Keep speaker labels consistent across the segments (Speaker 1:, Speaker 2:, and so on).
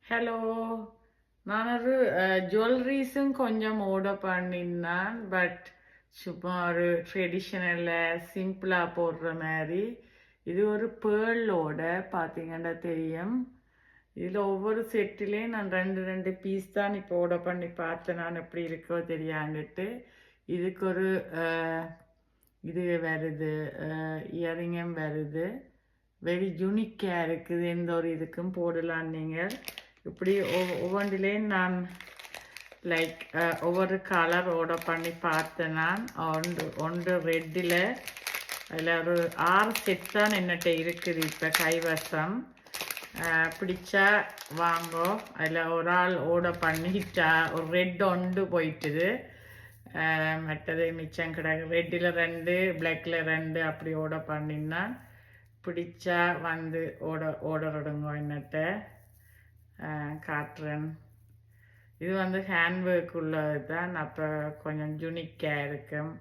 Speaker 1: Hello. நான் ஒரு ஜுவல்லரிஸும் கொஞ்சம் ஆர்டர் பண்ணியிருந்தேன். பட் சும்மா ஒரு ட்ரெடிஷ்னலில் சிம்பிளாக போடுற மாதிரி. இது ஒரு பேர்லோட பார்த்தீங்கன்னா தெரியும். இதில் ஒவ்வொரு செட்டிலையும் நான் ரெண்டு ரெண்டு பீஸ் தான் இப்போ ஆர்டர் பண்ணி பார்த்தேன். நான் எப்படி இருக்கோ தெரியாண்டுட்டு இதுக்கு ஒரு இது வருது, இயரிங்கும் வருது. வெரி யூனிக்காக இருக்குது. எந்த ஒரு இதுக்கும் போடலாம் நீங்கள். இப்படி ஒவ்வொன்றிலேயும் நான் லைக் ஒவ்வொரு கலர் ஆர்டர் பண்ணி பார்த்தேன். நான் ஒன்று ரெட்டில் அதில் ஒரு 6 செட் தான் என்னட்ட இருக்குது இப்போ கைவசம். பிடிச்சா வாங்கோ. அதில் ஒரு ஆள் ஆர்டர் பண்ணிட்டா ஒரு ரெட் ஒன்று போயிட்டுது. மற்றது மிச்சம் கிடக்கு. ரெட்டில் 2, பிளாக்கில் 2 அப்படி ஆர்டர் பண்ணினா பிடிச்சா வந்து ஆர்டர் எடுங்க. என்னட்ட காட்டுறேன். இது வந்து ஹேண்ட்ஒர்க் உள்ளது தான். அப்போ கொஞ்சம் யூனிக்காக இருக்கும்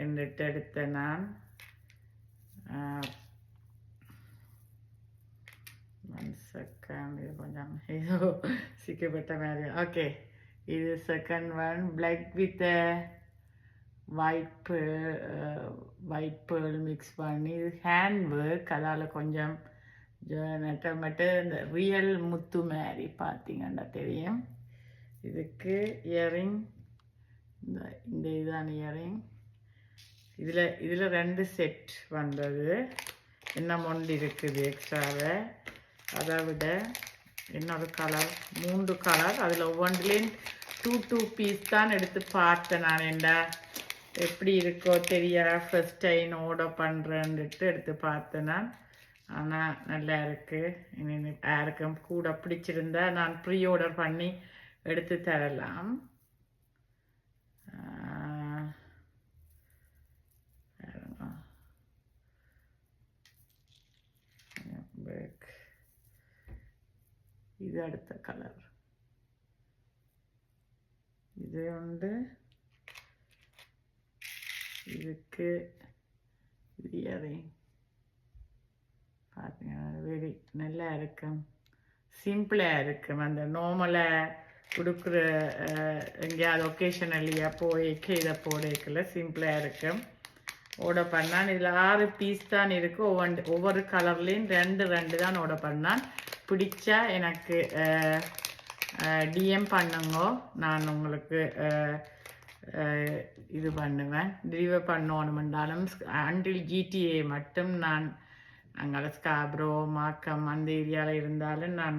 Speaker 1: என்றுட்டு எடுத்தேன் நான். 1 செகண்ட். இது கொஞ்சம் ஏதோ சிக்கப்பட்ட மாதிரி. ஓகே, இது second one. Black with white pearl mix பண்ணி. இது ஹேண்ட்ஒர்க். அதால் கொஞ்சம் நெட்டமட்டு இந்த ரியல் முத்து மாதிரி பார்த்தீங்கன்னா தெரியும். இதுக்கு இயரிங் இந்த இதுதான் இயரிங். இதில் 2 செட் வந்தது. இன்னும் ஒன்று இருக்குது எக்ஸ்ட்ராவை. அதை விட இன்னொரு கலர் 3 கலர். அதில் ஒவ்வொன்றிலேயும் 2 பீஸ் தான் எடுத்து பார்த்தேன் நான். என்ன எப்படி இருக்கோ தெரியா, ஃபர்ஸ்ட் டைம் ஆர்டர் பண்ணுறேன்ட்டு எடுத்து பார்த்தேன் நான். ஆனால் நல்லா இருக்குது. இனி யாருக்கும் கூட பிடிச்சிருந்தா நான் ப்ரீ ஆர்டர் பண்ணி எடுத்து தரலாம். இது அடுத்த கலர். இது உண்டு. இதுக்கு இயரிங் பார்த்தீங்கன்னா வெரி நல்லா இருக்கும். சிம்பிளாக இருக்கும். அந்த நார்மலாக கொடுக்குற எங்கேயாவது ஒகேஷனலியாக போய்க்கு இதை போடல சிம்பிளாக இருக்கும். ஆர்டர் பண்ணான். இதில் 6 பீஸ் தான் இருக்குது. ஒவ்வொரு கலர்லேயும் 2 தான் ஆர்டர் பண்ணான். பிடிச்சா எனக்கு டிஎம் பண்ணுங்க. நான் உங்களுக்கு இது பண்ணுவேன். டெலிவர் பண்ணணுமென்றாலும் அன்டில் GTA மட்டும் நான் அங்கே ஸ்காப்ரோ மாக்கம் அந்த ஏரியாவில் இருந்தாலும் நான்